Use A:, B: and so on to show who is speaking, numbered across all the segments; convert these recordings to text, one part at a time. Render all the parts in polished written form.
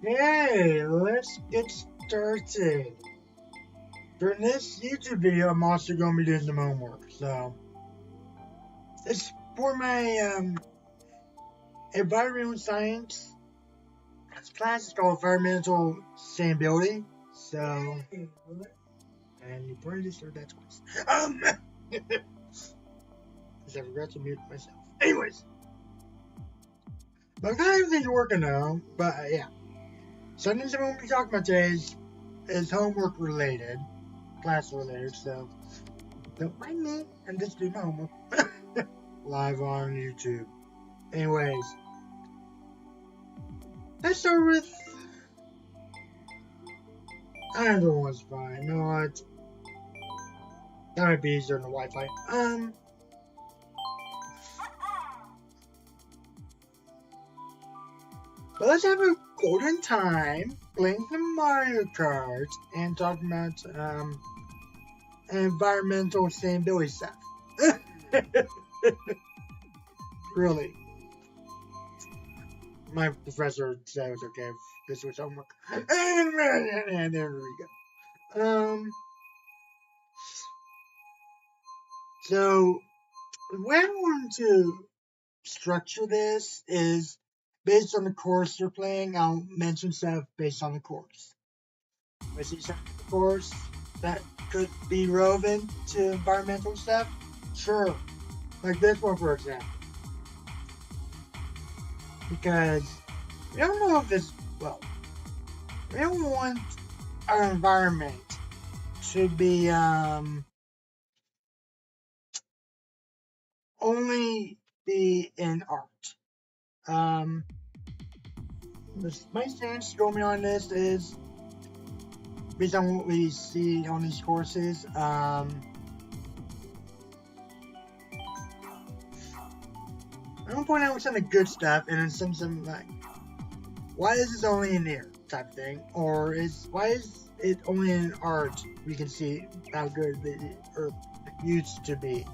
A: Okay, let's get started. For this YouTube video, I'm also going to be doing some homework. So, it's for my environmental science class. It's called environmental sustainability. So, and you probably just heard that twice. Because I forgot to mute myself. Anyways, I'm kind of things working now, but yeah. So, things I'm going to be talking about today is homework related, class related. So, don't mind me. I'm just doing my homework. Live on YouTube. Anyways, let's start with. Either one's fine. You know what? That might be easier than the Wi-Fi. But let's have a golden time playing some Mario Kart and talking about environmental sustainability stuff. Really. My professor said it was okay if this was homework. And there we go. So, the way I want to structure this is based on the course you're playing. I'll mention stuff based on the course. If I see something in the course that could be relevant to environmental stuff, sure. Like this one, for example. Because we don't know if this, well, we don't want our environment to be only be in art. My stance going on this is based on what we see on these courses. I want to point out some of the good stuff and then some like, why is this only in there type of thing, or why is it only in art? We can see how good the Earth used to be.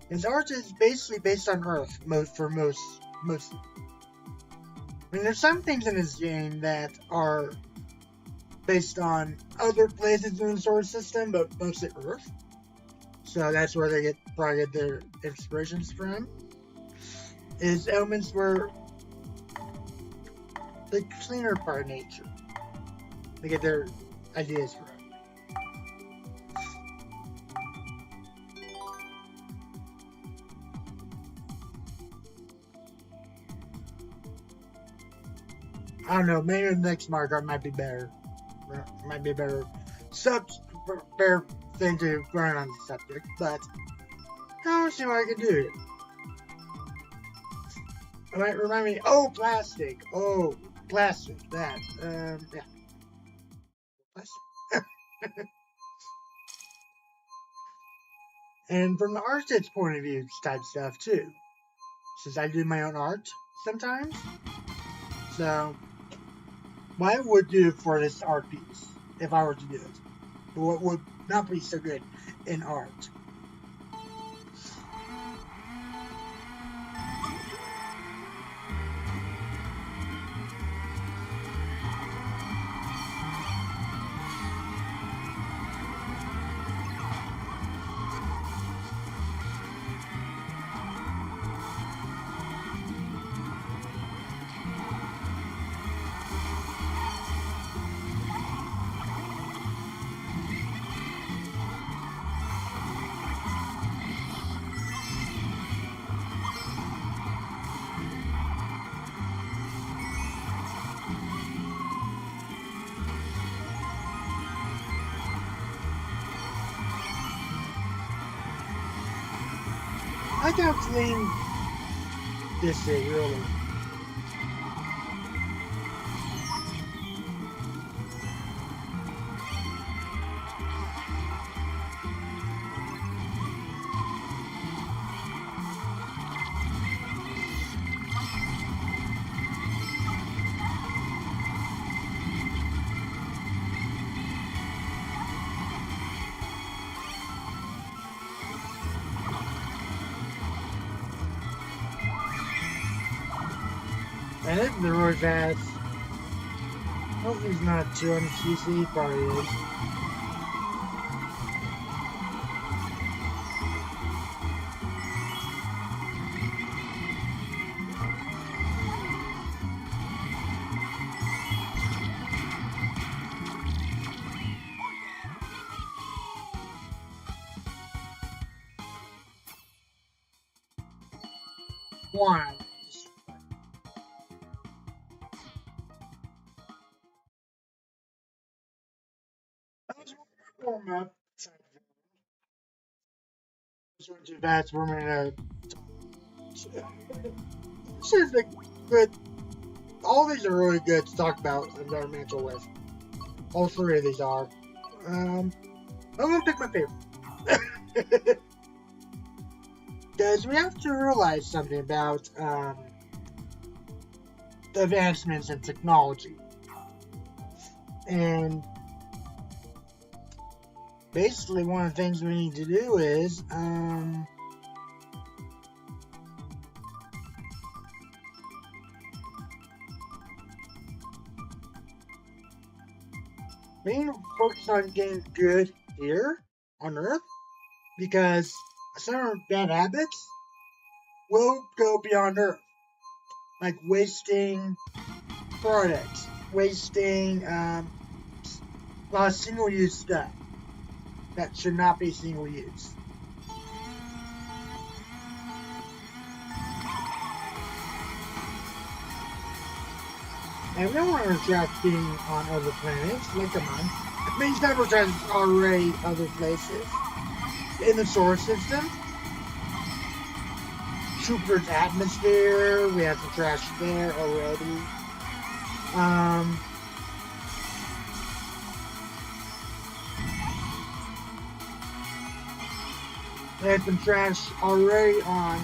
A: Because art is basically based on Earth most. I mean, there's some things in this game that are based on other places in the solar system, but mostly Earth. So that's where they probably get their inspirations from. Is elements where the cleaner part of nature. They get their ideas from. I don't know, maybe the next Mario Kart might be better. Might be a better thing to learn on the subject, but I'll see what I can do. It might remind me, plastic. Plastic, that. Yeah. Plastic. And from the artist's point of view, type stuff too. Since I do my own art sometimes. So, what I would do for this art piece, if I were to do it, what would not be so good in art. I got clean this day, really. And if the road fast, hopefully it's not 200cc, probably is. One. Let's warm up. This one's too fast. We're gonna. This is a good. All these are really good to talk about environmental with. All three of these are. I'm gonna pick my favorite. Because we have to realize something about the advancements in technology. And basically, one of the things we need to do is we need to focus on getting good here on Earth, because some of our bad habits will go beyond Earth, like wasting products, wasting a lot of single-use stuff that should not be single-use. And we don't want to attract being on other planets. Like, come on. It means that we're already other places in the solar system. Jupiter's atmosphere. We have some trash there already. We had some trash already on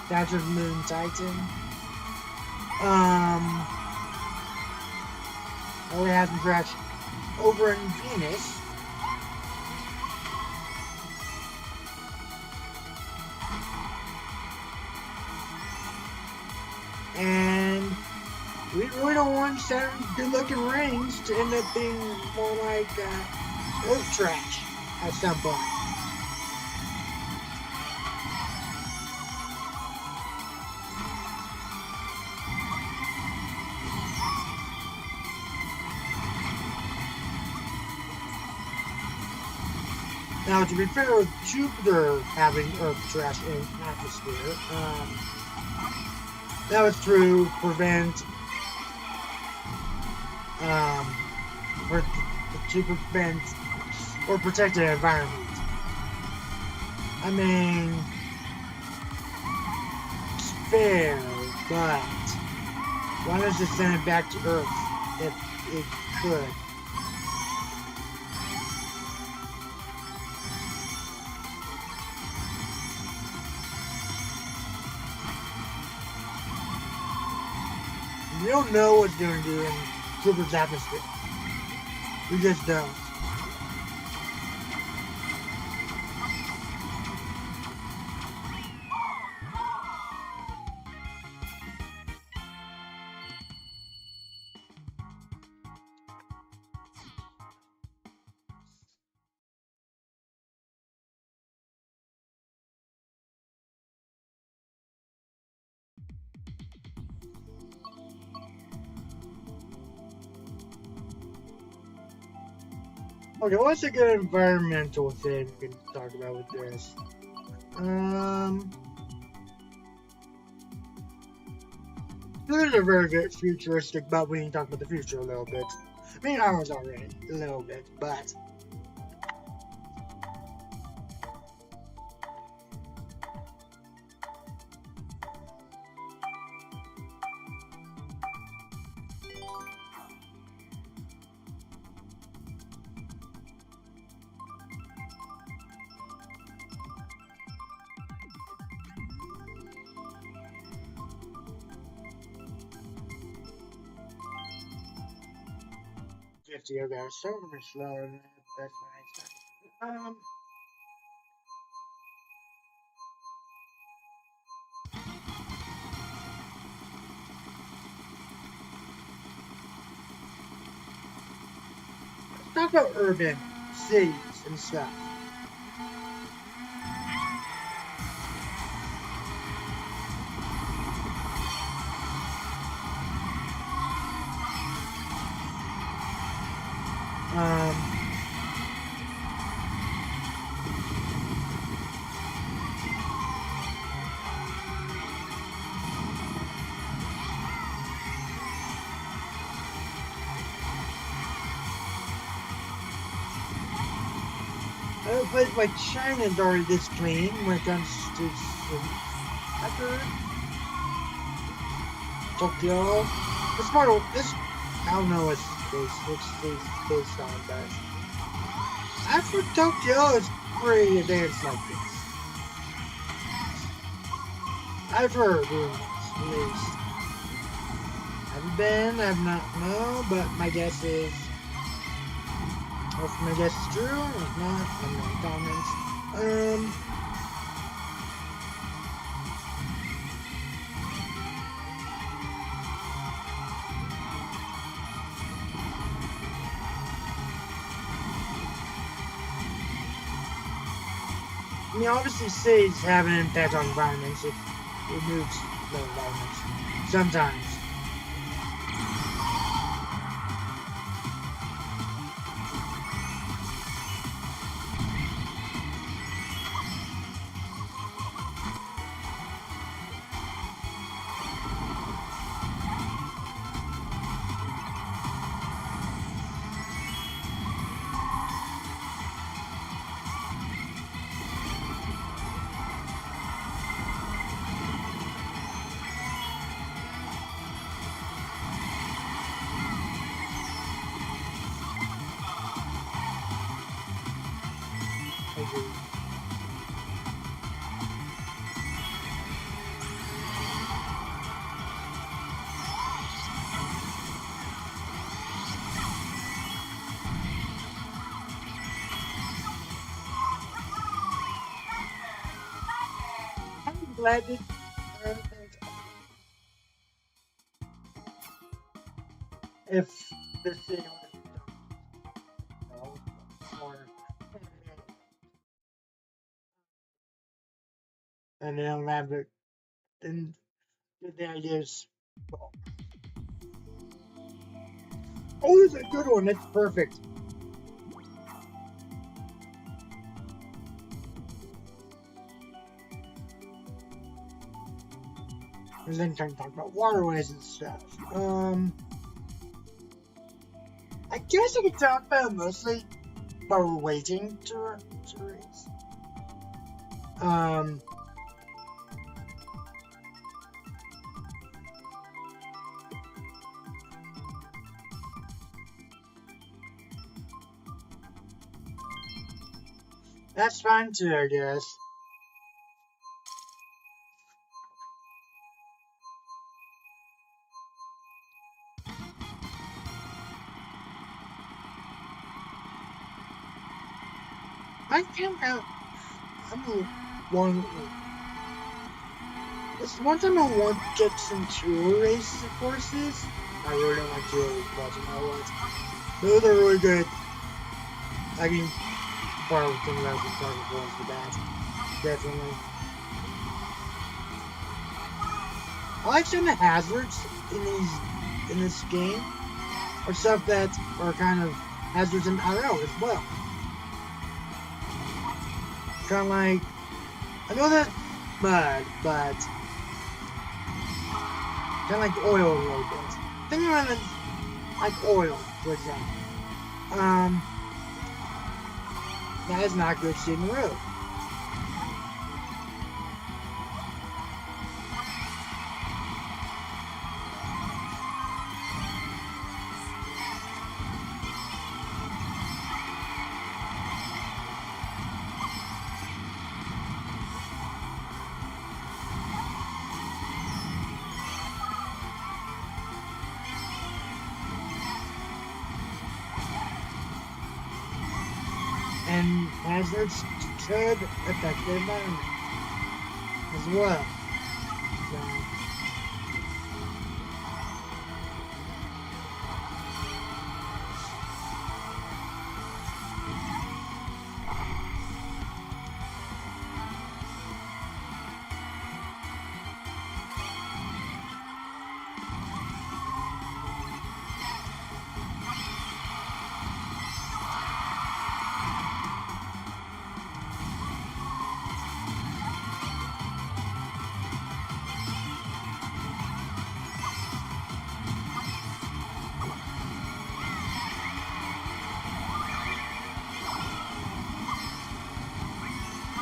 A: Saturn's moon Titan. We had some trash over in Venus. And we really don't want Saturn's good-looking rings to end up being more like Earth trash at some point. Now, to be fair with Jupiter having Earth trash in atmosphere, that was to prevent, to prevent or protect the environment. I mean, it's fair, but why don't you send it back to Earth if it could? We don't know what's going to do in Jupiter's atmosphere. We just don't. Okay, what's a good environmental thing we can talk about with this? These are very good futuristic, but we can talk about the future a little bit. I mean, I was already a little bit, but 50 of those, so much slower than that. That's nice. talk about urban cities and stuff. Um, a place like China is already this clean when it comes to cities. I've heard Tokyo. This part of this, I don't know which city's based on, but I've heard Tokyo is pretty advanced like this. I've heard rumors, at least. Haven't been, I've not know, but my guess is. If my guess is true, if not, I'm in the comments. I mean, obviously, cities have an impact on environments. It removes the environments sometimes. I agree. I'm glad that if the city or and then have it, then the idea is, oh, this is a good one. That's perfect. And then kind of talk about waterways and stuff. I guess I could talk about mostly about waiting to race. That's fine too, I guess. I think I'm one. This one time I want to get some tour races of courses. I really don't like tour races watching my ones. Those are really good. I mean, part of the thing about the target was the bad. Definitely. I like some of the hazards in this game, or stuff that are kind of hazards in IRL as well. Kind of like, I know that's mud, but kind of like oil a little bit. Think about it like oil, for example. That is not good shit in the road. And hazards could affect the environment as well. So,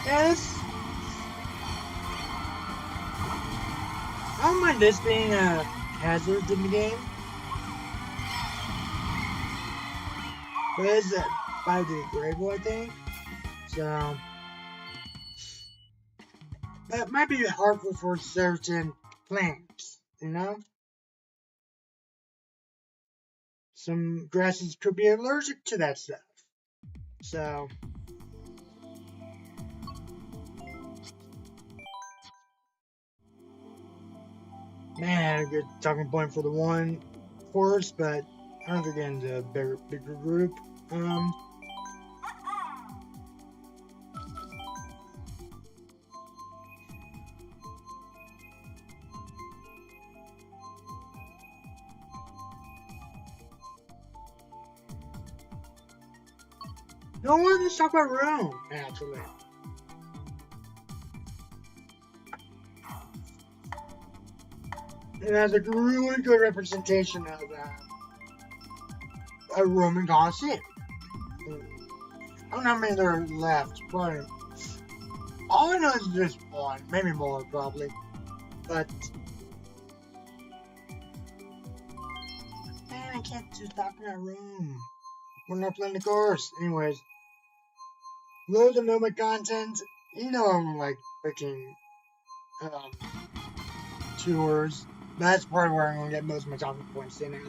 A: Yes. I don't mind this being a hazard in the game, but it's biodegradable, I think. So that might be harmful for certain plants, you know? Some grasses could be allergic to that stuff. So, man, a good talking point for the one force, but I don't think in a bigger group. No one to talk about Rome, actually. It has a really good representation of a Roman Colosseum. I don't know how many there are left, but all I know is just one, maybe more probably. But man, I can't just talk about Rome. We're not playing the course. Anyways, loads of moment content. You know I'm like picking tours. That's part of where I'm gonna get most of my talking points in at.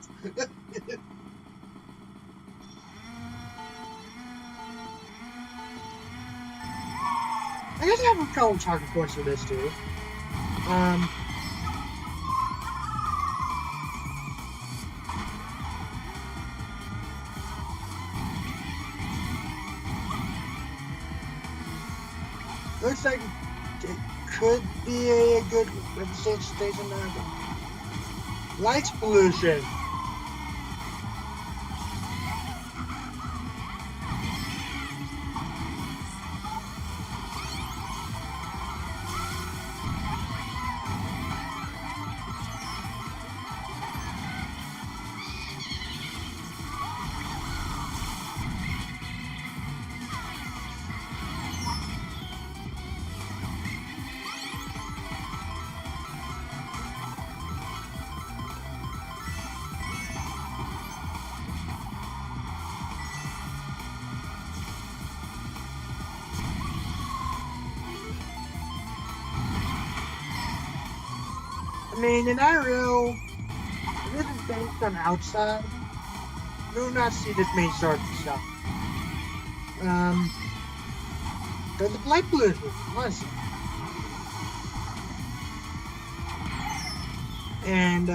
A: I guess I have a couple talking points for this too. Looks like it could be a good representation of light pollution. I mean, in IRL, if this is based on outside, you do not see this many stars and stuff. Because of light pollution, honestly. And,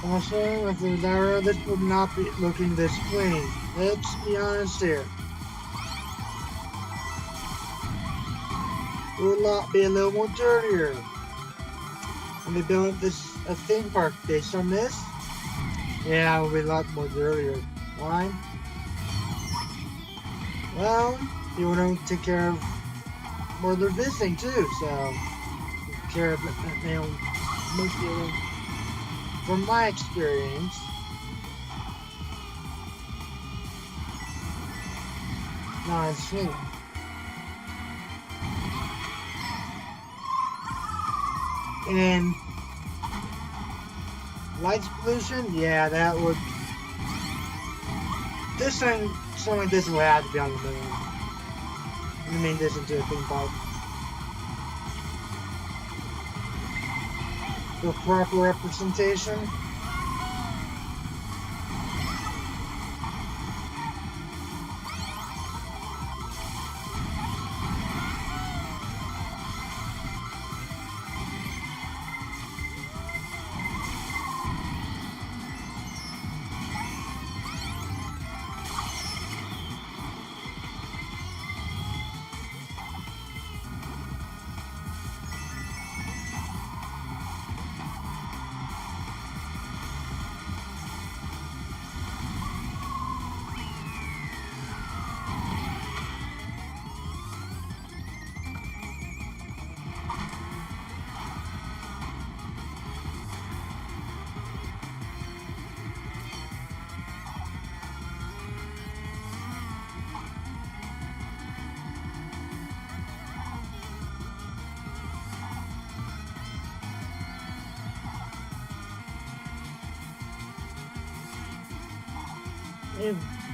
A: also, if it was IRL, this would not be looking this clean. Let's be honest here. It would be a little more dirtier. And they built a theme park based on this, yeah, it will be a lot more dirtier. Why? Well, people don't take care of where they're visiting too, so take care of they don't mostly, from my experience. Not as clean. And light pollution, yeah, that would. This thing, something like this would have to be on the moon. I mean, this into a theme park. The proper representation.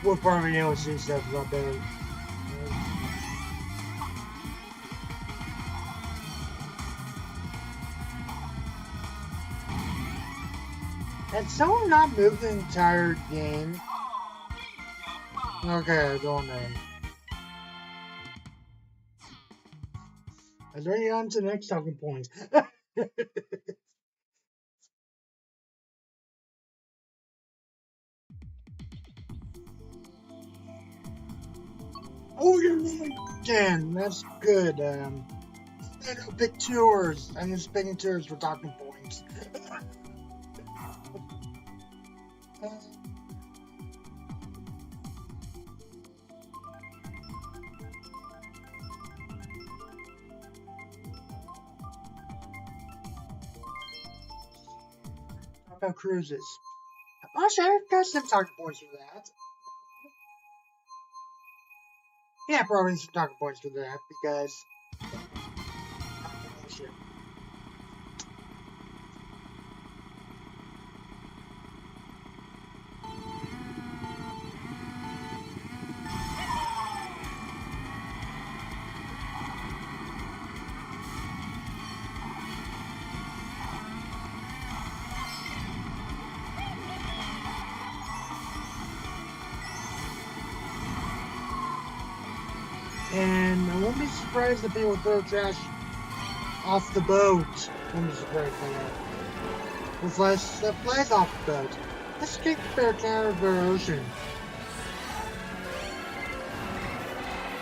A: We'll probably be able to see stuff a lot better. Had someone not moved the entire game? Okay, go on then. Let's bring on to the next talking point. Oh, you're moving again. That's good. I go pick tours. I'm just picking tours for talking points. Talk about cruises. I'll share got some talking points for that. Yeah, probably some talking points for that because. Shit. And I won't be surprised if people throw trash off the boat. I won't be surprised by that. With less stuff flies off the boat. Let's kick the bear out of the ocean.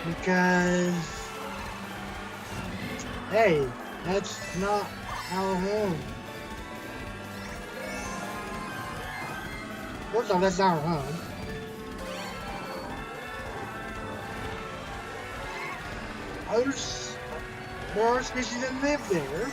A: Because, hey, that's not our home. First of all, that's not our home. There are species that live there.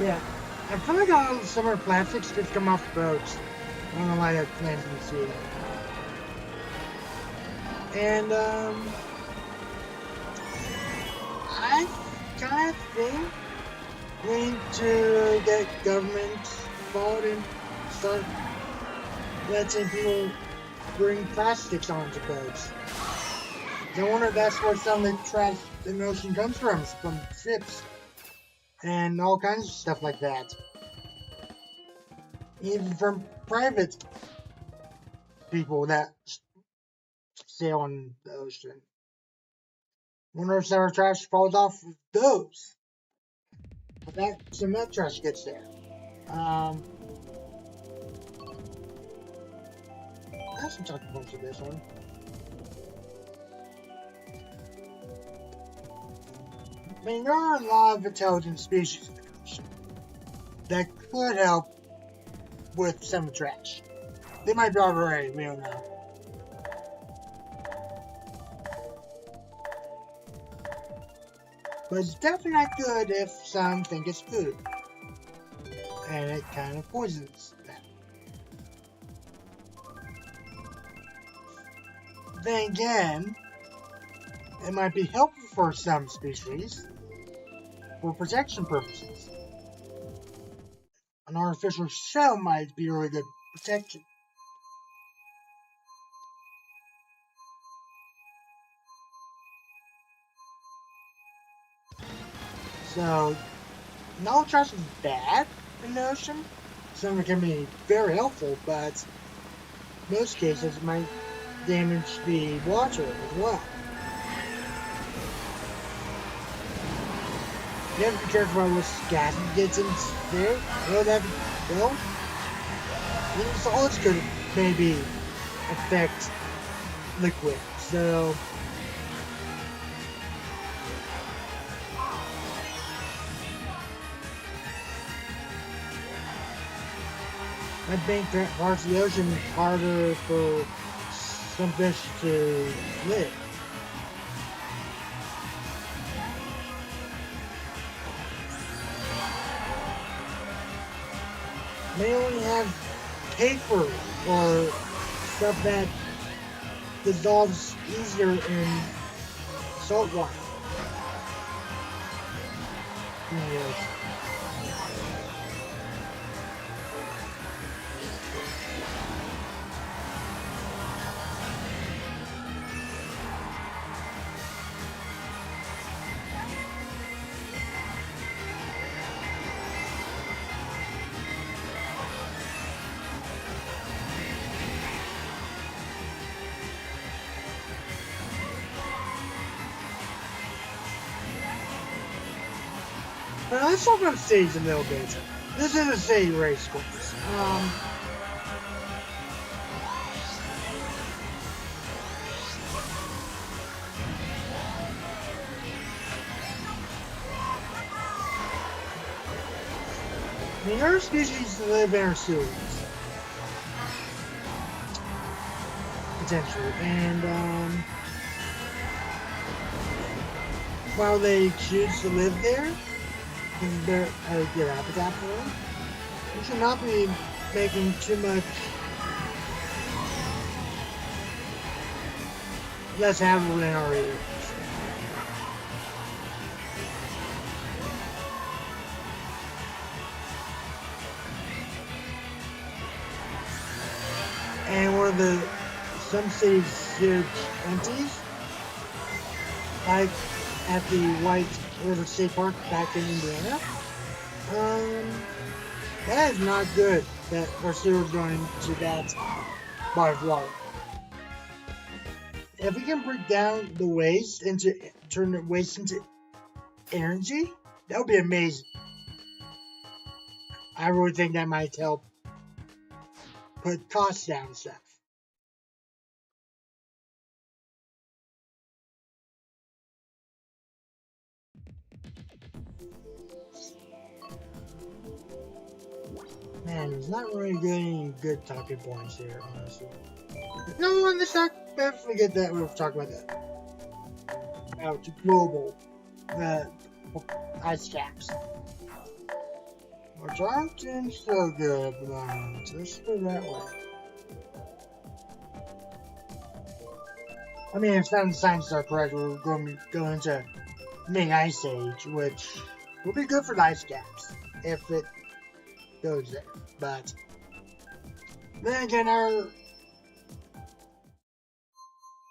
A: Yeah. I feel like all the summer plastics just come off the boats. I don't know why that plants in the sea. And, I kind of think we need to get government involved and start letting people bring plastics onto boats. I wonder if that's where some of the trash in the ocean comes from ships. And all kinds of stuff like that. Even from private people that sail on the ocean. Wonder if some of the trash falls off of those. But some of that trash gets there. That's some talking points for this one. I mean, there are a lot of intelligent species in the ocean that could help with some of the trash. They might be already, we don't know. But it's definitely not good if some think it's food. And it kind of poisons them. Then again, it might be helpful for some species for protection purposes. An artificial shell might be really good protection. So, no trash is bad in the ocean. Some of it can be very helpful, but in most cases it might damage the water as well. You have to be careful about what gas gets in there. Even solids could maybe affect liquid. So, I think that parts of the ocean harder for some fish to live. They only have paper or stuff that dissolves easier in salt water. Yes. Let's talk about cities a little bit. This is a city race course. The Earth species live in our sewers, potentially, and while they choose to live there, because they're a good habitat for them, we should not be making too much less habitable in our areas. And one of the some cities huge empties, like at the White River State Park back in Indiana. That is not good that our sewer's going to that body of water. If we can break down the waste into turn the waste into energy, that would be amazing. I really think that might help put costs down and stuff. Man, there's not really any good talking points here, honestly. No one, let's talk. Let's forget that. We'll talk about that. About global ice caps, which aren't doing so good at the moment. Let's put it that way. I mean, if some scientists are correct, we're going to go into mini ice age, which will be good for the ice caps if it goes there. But then again,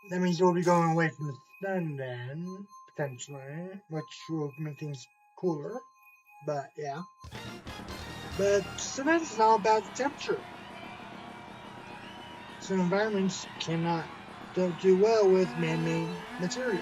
A: that means we'll be going away from the sun then, potentially, which will make things cooler. But yeah. But sometimes it's all about the temperature. Some environments don't do well with man-made material.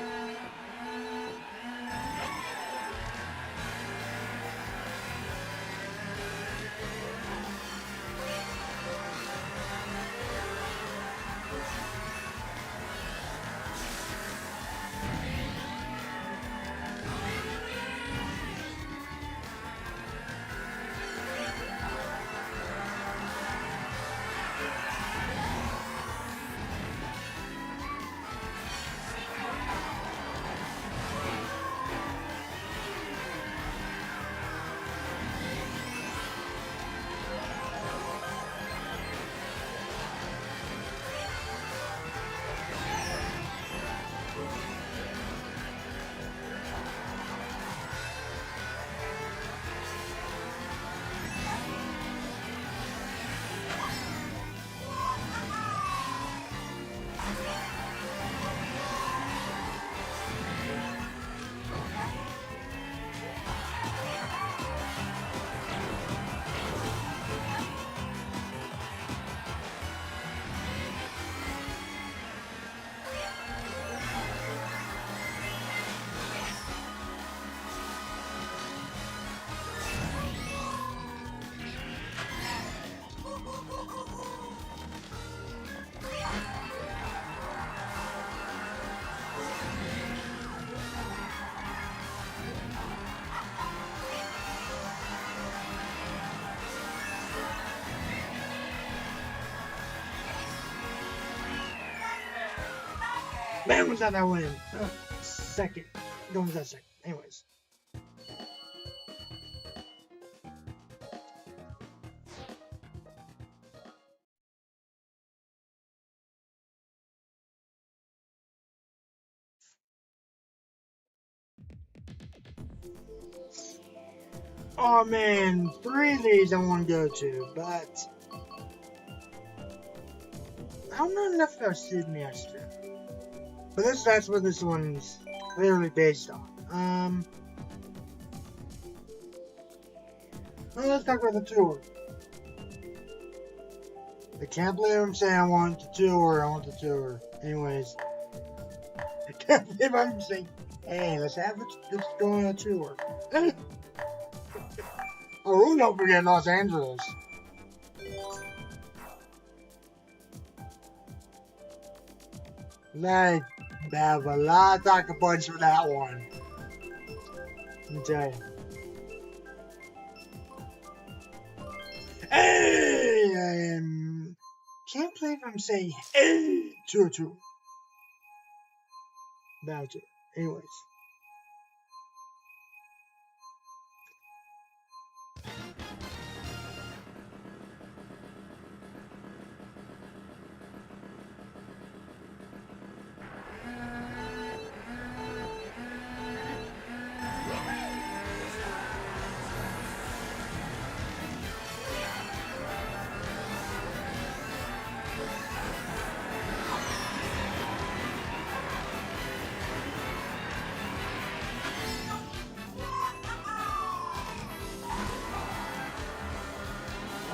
A: Man, was that win? Second. Going to that second. Anyways. Oh man, 3 of these I want to go to, but I don't know enough about Sydney extra. But that's what this one's clearly based on. Well, let's talk about the tour. I can't believe I'm saying I want the tour. Anyways, I can't believe I'm saying, hey, let's go on a tour. Oh, don't forget Los Angeles. I have a lot of talking points for that one. Let me tell you. Hey, can't believe I'm saying hey to a tour. About it. Anyways.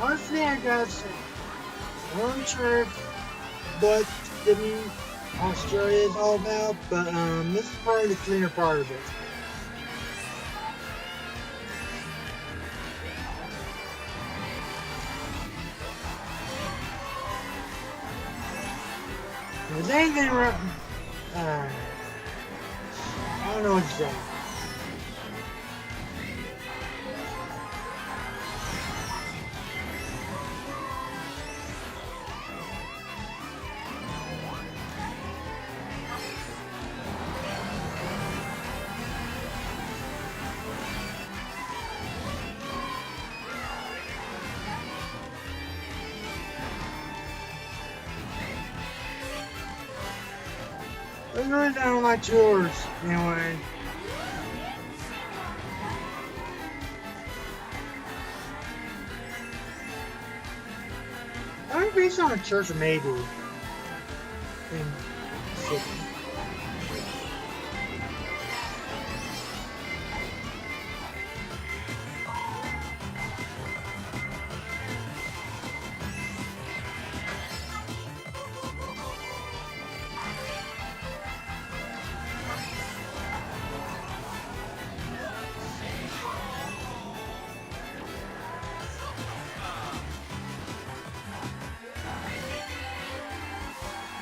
A: Honestly, I gotta say, I'm not sure what Sydney, Australia is all about, but this is probably the cleaner part of it. If there's anything wrong, I don't know what to say. I really don't like tours, anyway. I'm based on a church maybe in Sydney.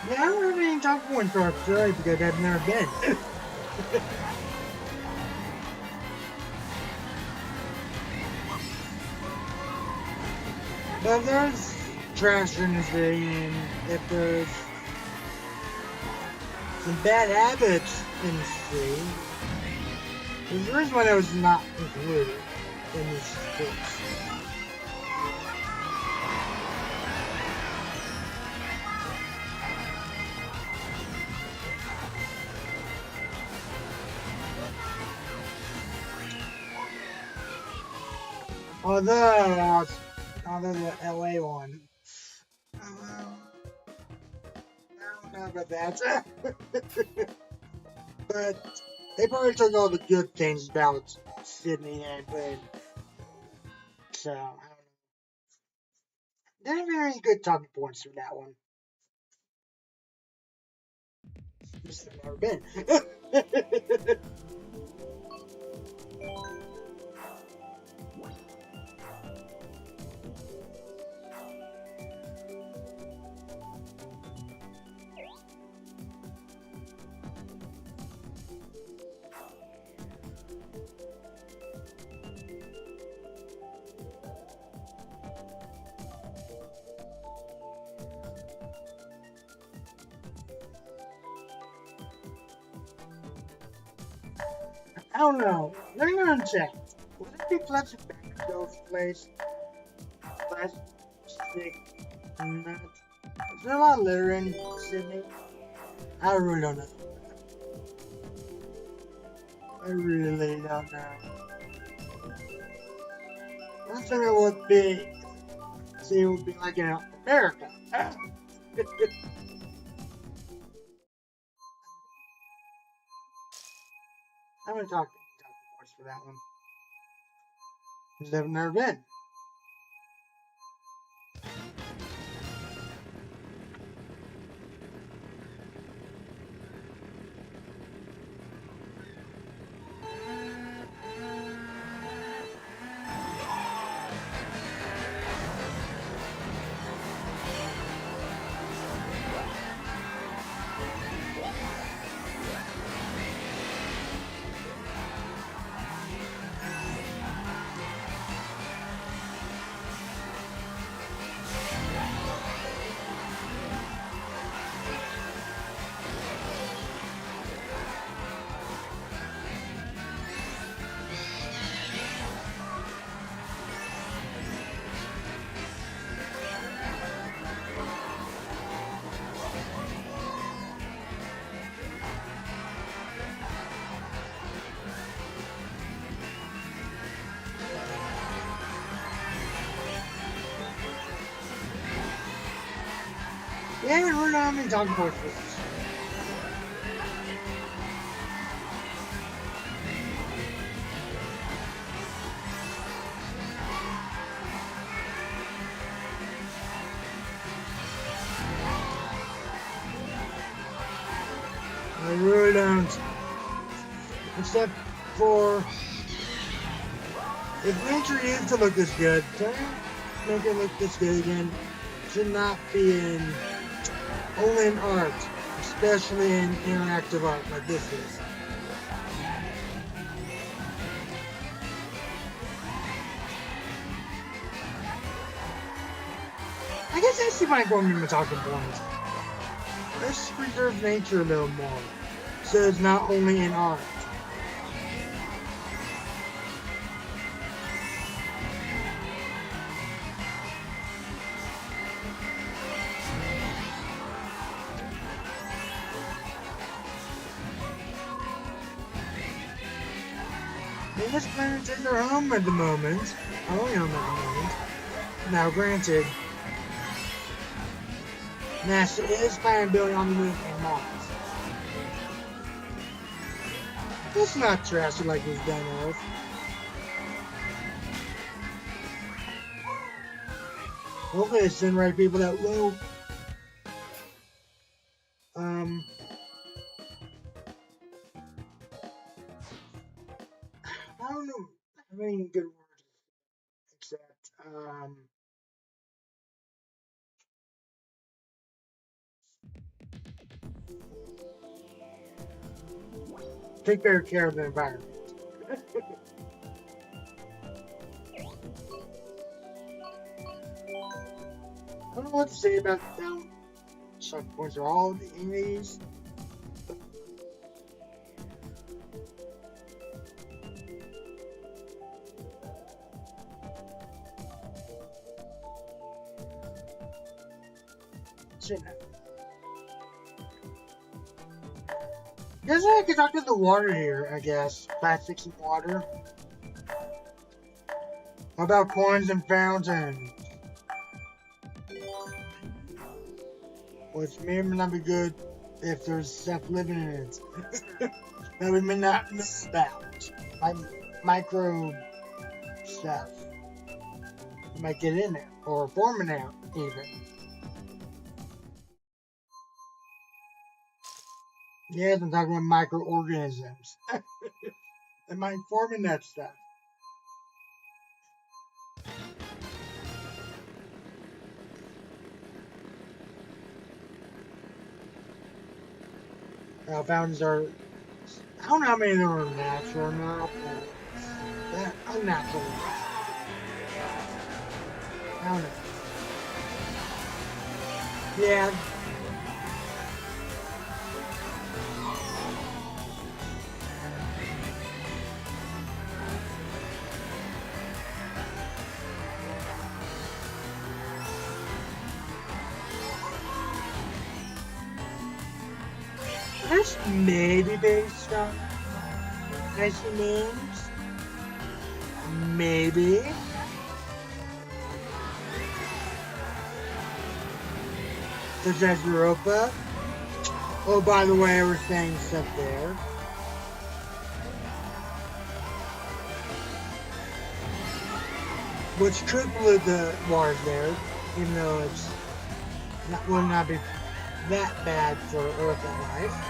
A: Yeah, I don't have any top points for Australia because I've never been. But if there's trash in the city, and if there's some bad habits in the city, there's a reason why that was not included in this course. Although the LA one, I don't know about that. But they probably took all the good things about Sydney and put in. So, I don't know. There are very good talking points for that one. Just have never been. don't know. Let me go and check. Would it be plastic bag those place? Plastic nut. Is there a lot of litter in Sydney? I really don't know. I really don't know. I think it would be. See, it would be like in America. I'm gonna talk voice for that one. Never, never been. Yeah, we're not in dog voices. I really don't. Except for if nature is to look this good, don't make it look this good again. Should not be in only in art, especially in interactive art like this is. I guess that's my going to my talking point. Let's preserve nature a little more, so it's not only in art. This planet is our home at the moment. Only home at the moment. Now, granted, NASA is planning building on the moon and Mars. It's not trashy like we've done Earth. Hopefully, they send right people that low. I don't know. I mean, good words, except, take better care of the environment. I don't know what to say about them. Some points are all in these. Guess I could talk to the water here, I guess. Plastics and water. What about coins and fountains? Which may or may not be good if there's stuff living in it that we may not know about. Like micro stuff. You might get in there, or forming out, even. Yes, I'm talking about microorganisms. They might form in that stuff. Fountains are, I don't know how many of them are natural or not, but they're unnatural. I don't know. Yeah. Waters maybe based on icy names. Maybe. Such as Europa. Oh, by the way, we're saying stuff there. Which could pollute the waters there, even though it's will not be that bad for Earth and life.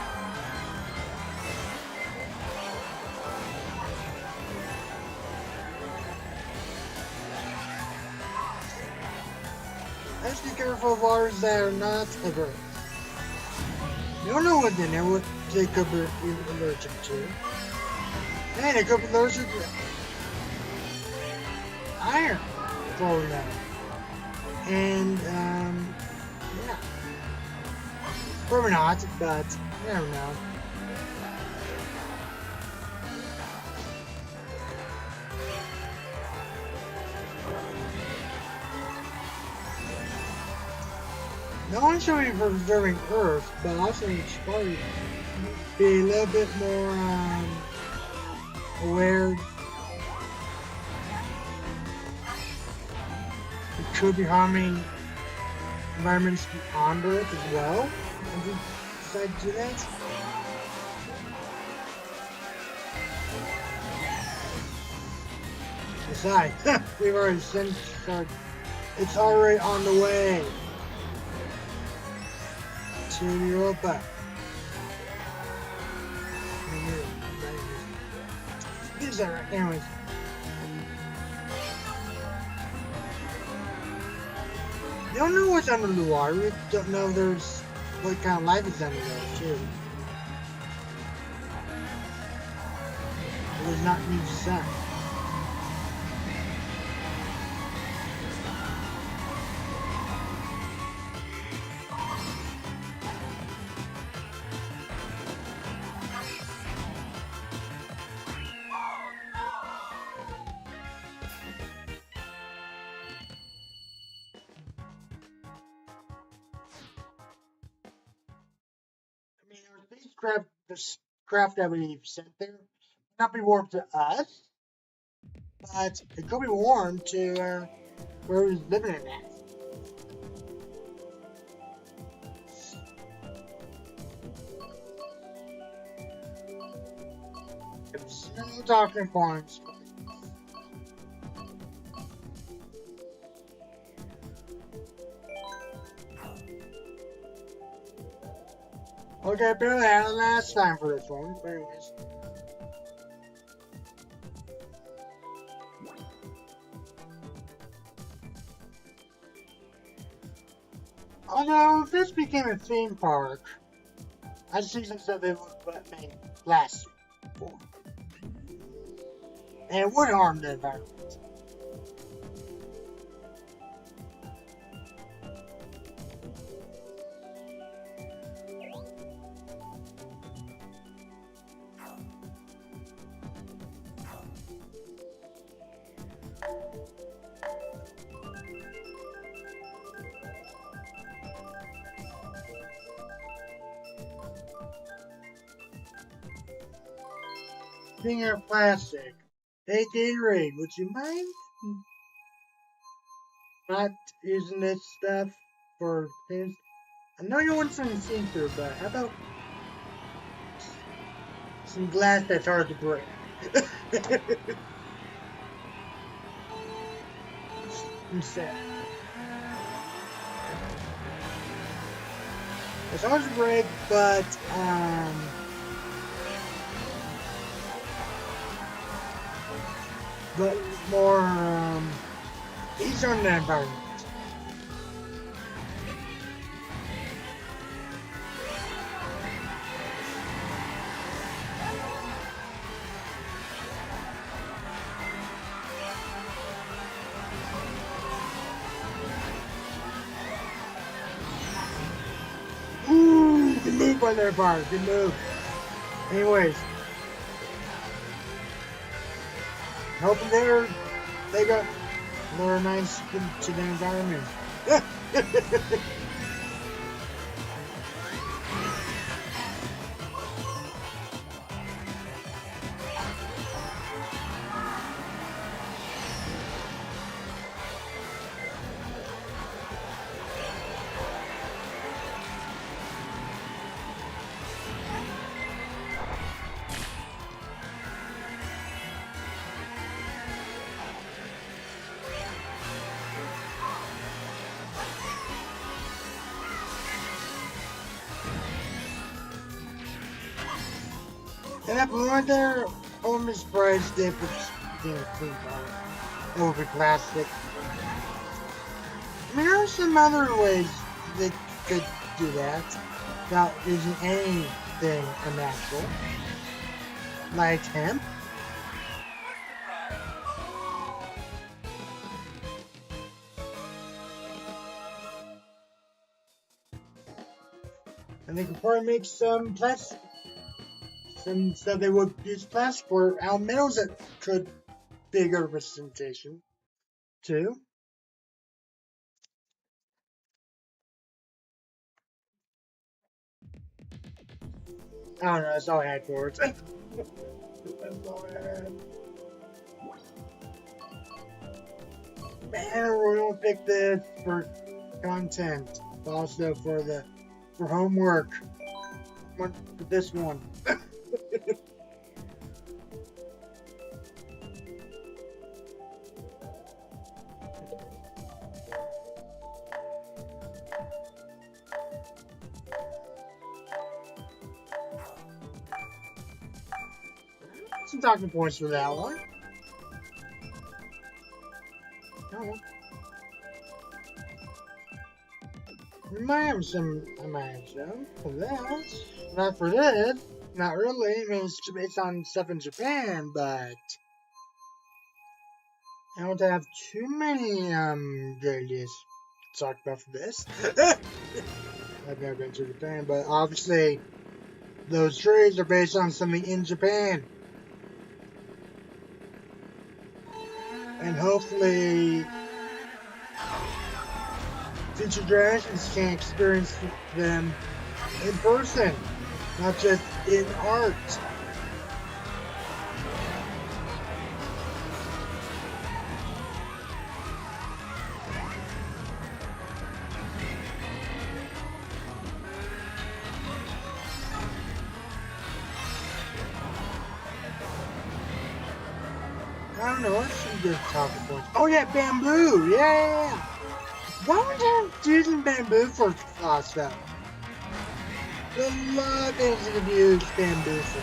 A: Let's be careful of waters that are not of Earth. You don't know what's in there, what they could be allergic to. And they could be allergic to iron, for all we know. And, yeah. Probably not, but you never know. Not only should we be preserving Earth, but also we should probably be a little bit more aware. We could be harming environments beyond Earth as well. If we decide to do that. Besides, we've already sent our. It's already on the way to Europa. Is that right? Anyways. We don't know what's under the water. We don't know there's what kind of life is under there, too. It was not new sun. I mean, our spacecraft, the craft that we sent there, may not be warm to us, but it could be warm to where we're living in at. There's no talking points. Okay, barely had the last time for this one, but anyways. Although, if this became a theme park, I'd see some stuff they would make last year. And it would harm the environment. Speaking of plastic, hey Gatorade, would you mind not using this stuff for things? I know you want something see-through, but how about some glass that's hard to break? Instead. It's hard to break, but more easier on the environment. Ooh, good move by there, Bart. Good move. Anyways. Hoping they got more nice to the environment. And if we went there, almost surprised if it's, clean color. It would be plastic. I mean, there are some other ways they could do that without using anything unnatural, like hemp. And they could probably make some plastic, some stuff they would use plastic for out metals that could be a good representation too. I don't know, that's all I had for it. That's all I had. Man, I really don't pick this for content, but also for homework. For this one. Some talking points for that one. Oh. I might have some for that. Not for this. Not really. I mean, it's based on stuff in Japan, but I don't have too many good ideas to talk about for this. I've never been to Japan, but obviously those trees are based on something in Japan. And hopefully future generations can experience them in person, not just in art. I don't know, what's some good talking points? Oh yeah, bamboo, yeah! Why would they using bamboo for stuff? There's a lot of things you could use bamboo for.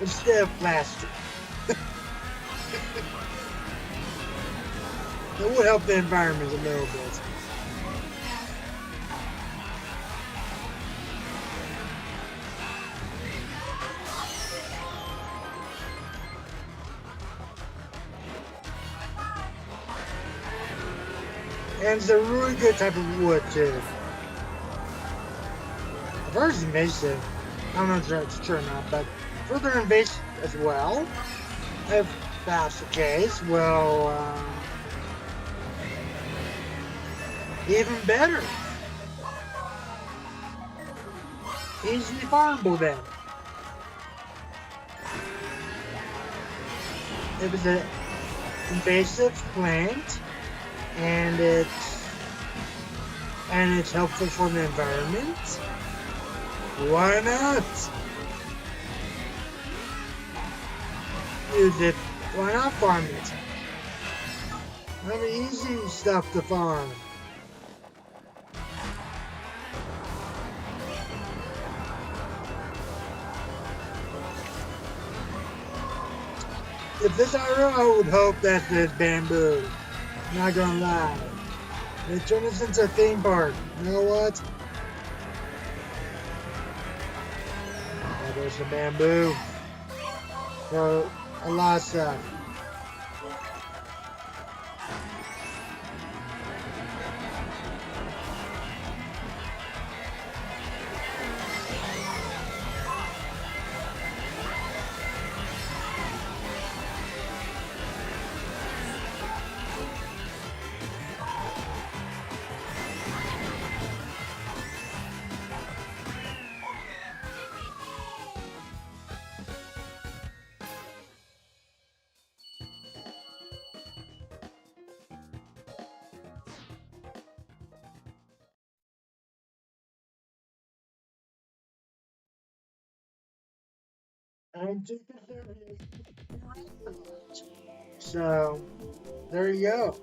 A: Instead of plastic. It would help the environment a little bit. And it's a really good type of wood too. I've heard it's invasive. I don't know if that's true or not, but further invasive as well. If that's the case, well, even better. Easily farmable then. If it's an invasive plant and it's helpful for the environment, why not? Use it. Why not farm it? Not easy stuff to farm. If this IRL, I would hope that there's bamboo. Not gonna lie. They turn this into a theme park. You know what? There's some bamboo for a lot of stuff. And to consider it. So, there you go.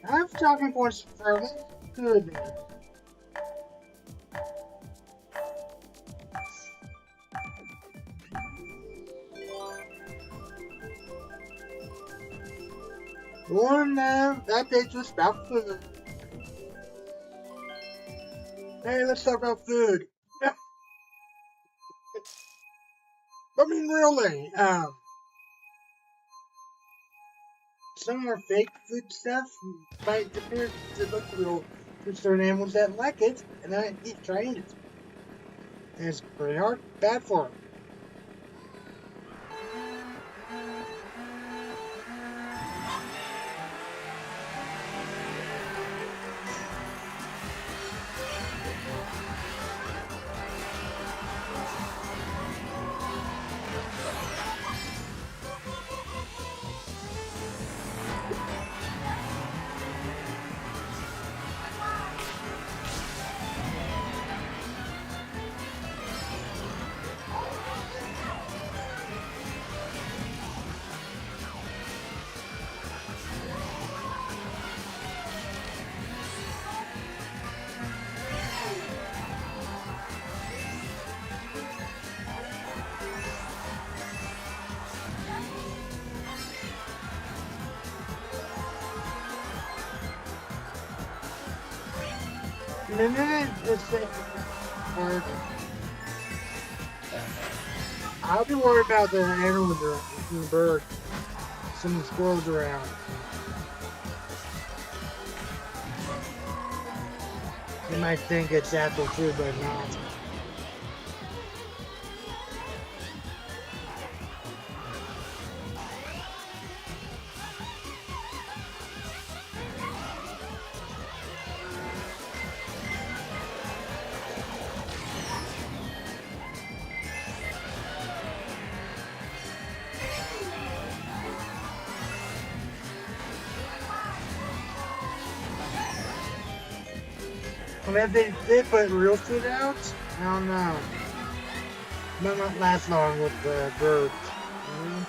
A: I have talking points for this. Good. One that page was about food. Hey, let's talk about food. I mean, really, some of our fake food stuff might appear to look real to certain animals that like it, and I try to eat it. And it's pretty hard, bad for them. And then it's hard. I'll be worried about the animals and the birds, some of the squirrels around. You might think it's apple too, but not. And if they put real food out, I don't know. Might not last long with the birds. You know?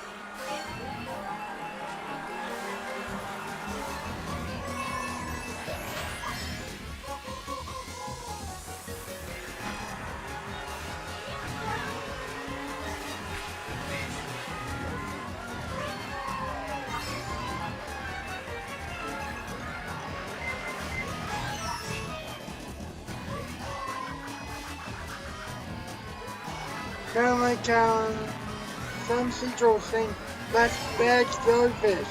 A: Kind of like some sea trolls think that's bad jellyfish.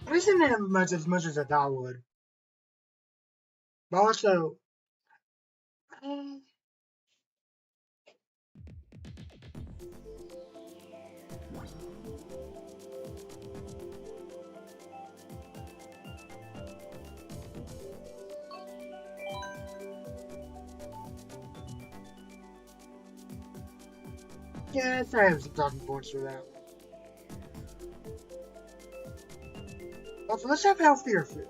A: At least it didn't have much as I thought it would. But also, uh, yeah, I have some talking points for that. Also, let's have healthier food.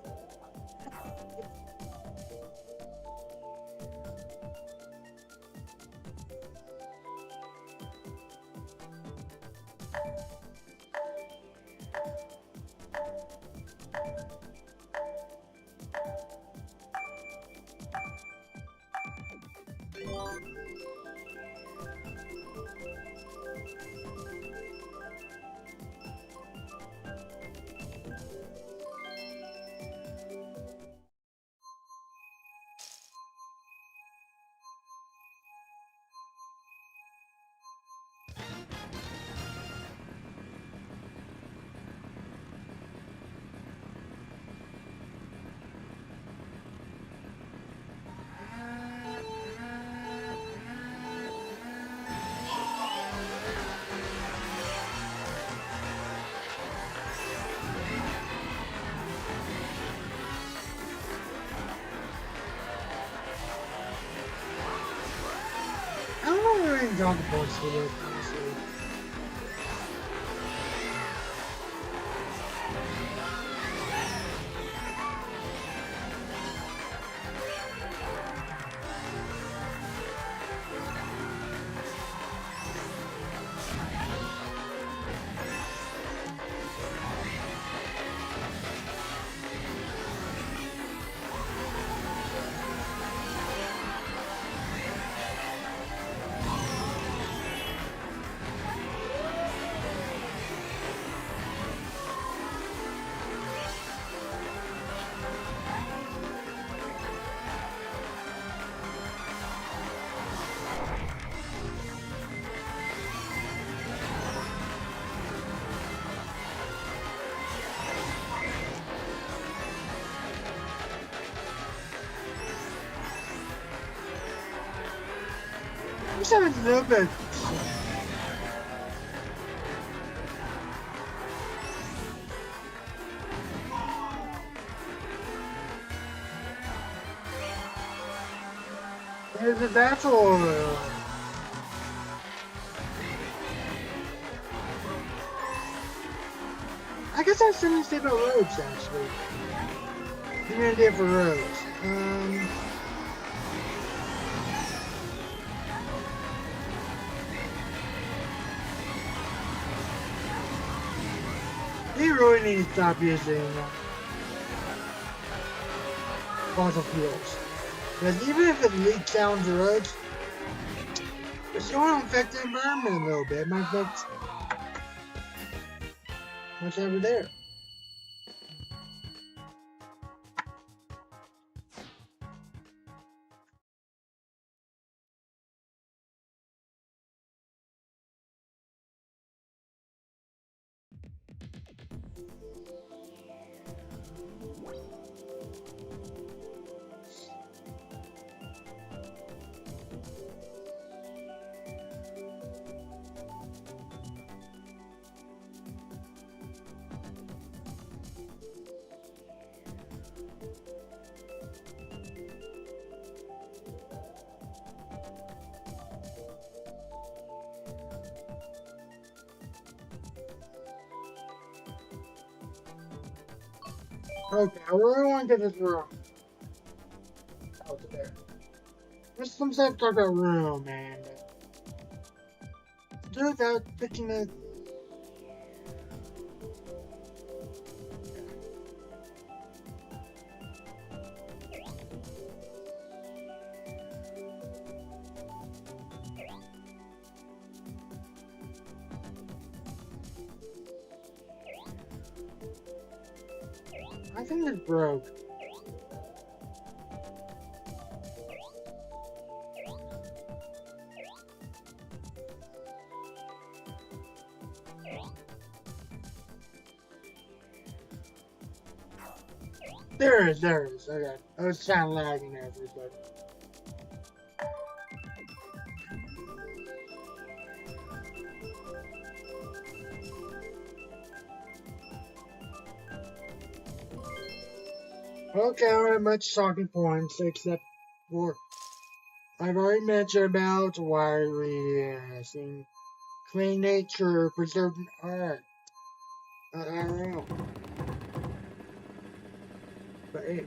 A: I don't know where any talking points for this, honestly. wish I was a little bit. That's all. I guess I have something to say about roads, actually. Give me an idea for roads. They really need to stop using fossil fuels. Because even if it leaks down the roads, it's going to affect the environment a little bit. It might affect what's over there. Okay, I really want to get this room. Oh, it's there. There's some stuff to talk about room, and do it without picking the. I think it's broke. There it is, okay. I was kind of lagging there for a second. Okay, I don't have much talking points except for I've already mentioned about why we seeing clean nature, preserving art. I don't know. But hey.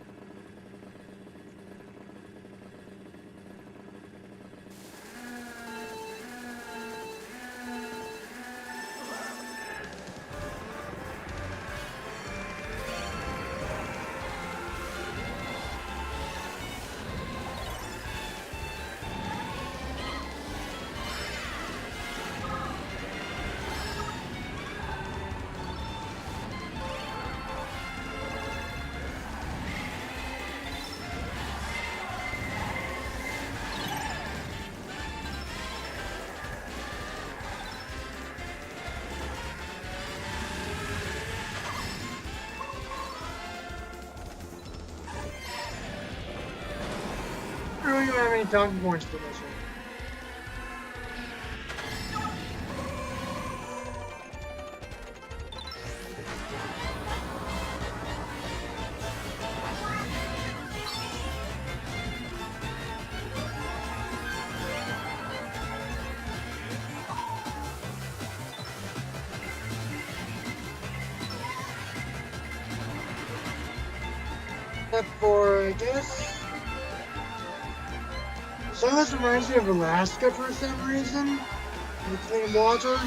A: I don't even have any talking points for this one. Except for, I guess. Some of this reminds me of Alaska for some reason. The clean water.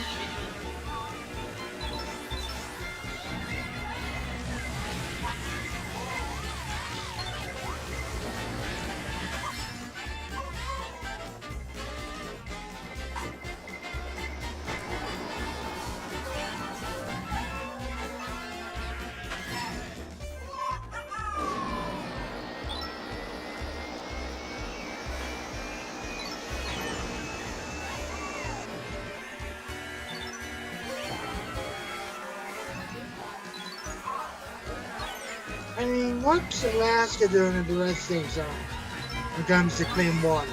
A: I mean, what's Alaska doing at the rest things on when it comes to clean water?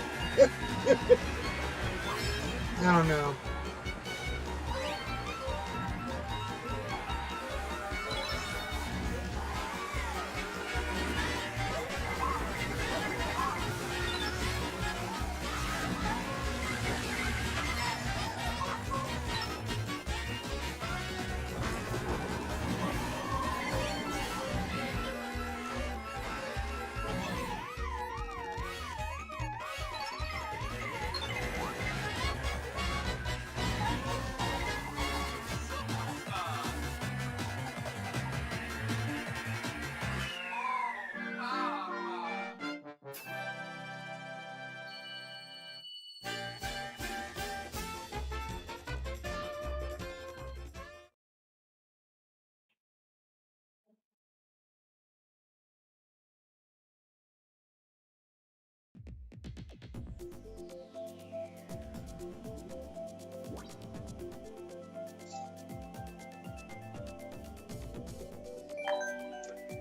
A: I don't know.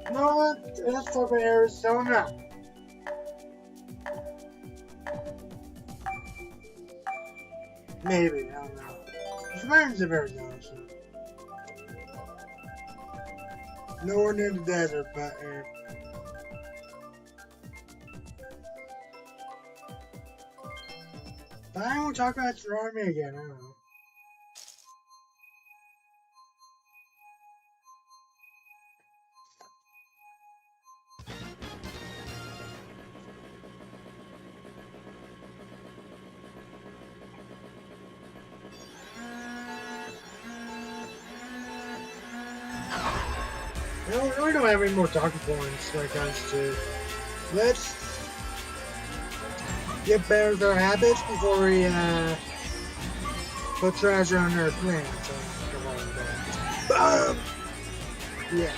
A: You know what? Let's talk about Arizona. Maybe, I don't know. It's reminds of Arizona, so. Nowhere near the desert, but fine, we'll talk about your army again, I don't know. We don't have any more talking points when it comes to. Let's get better with our habits before we put treasure on our plan. So, boom! Yeah.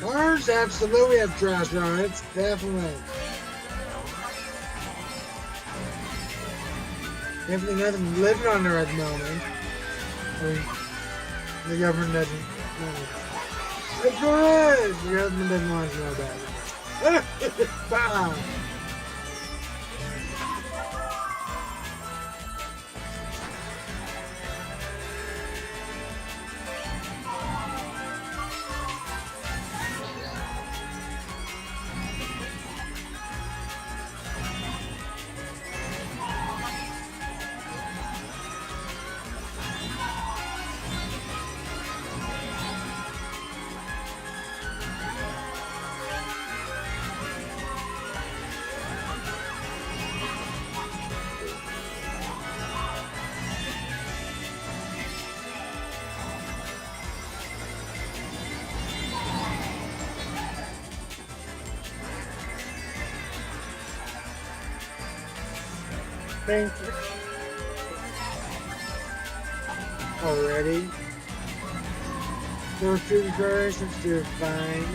A: Cars absolutely have treasure on it, definitely. Definitely nothing living on there at the moment. I mean, the government doesn't. It's good! The government doesn't want to know about it. Bam! Thank you. Already. First two generations to find.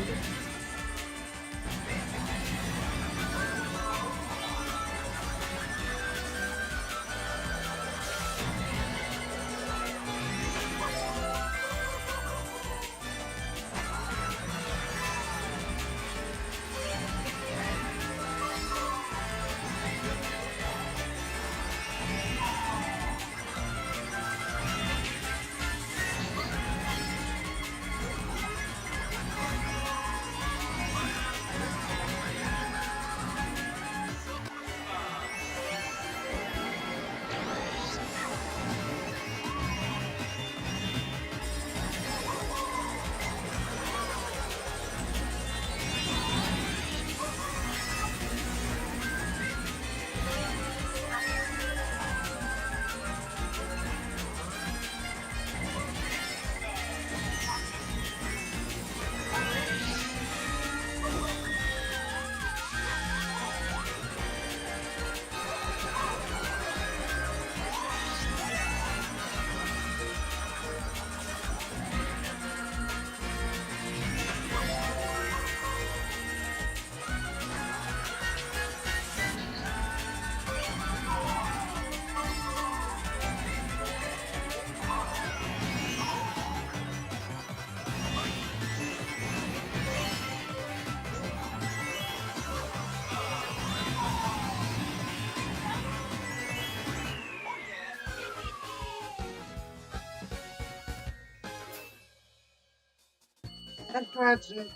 A: Let's go ahead and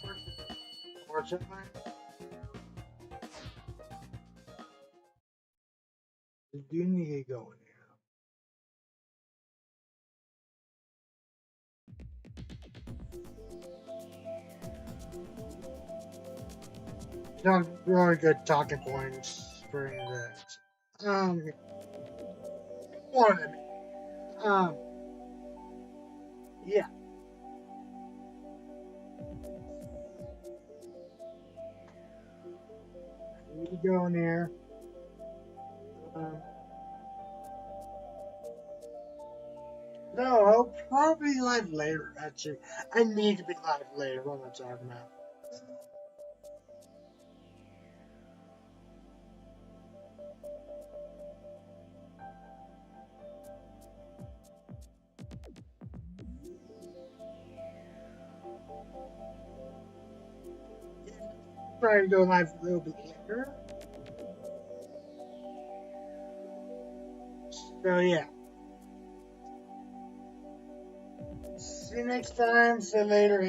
A: watch it. You do need to go in here. Not really good talking points for that. One of them. Um, yeah. You need to go in there. Um, no, I'll probably be live later, actually. I need to be live later. What am I talking about? Try to go live a little bit later. So, yeah. See you next time. See you later.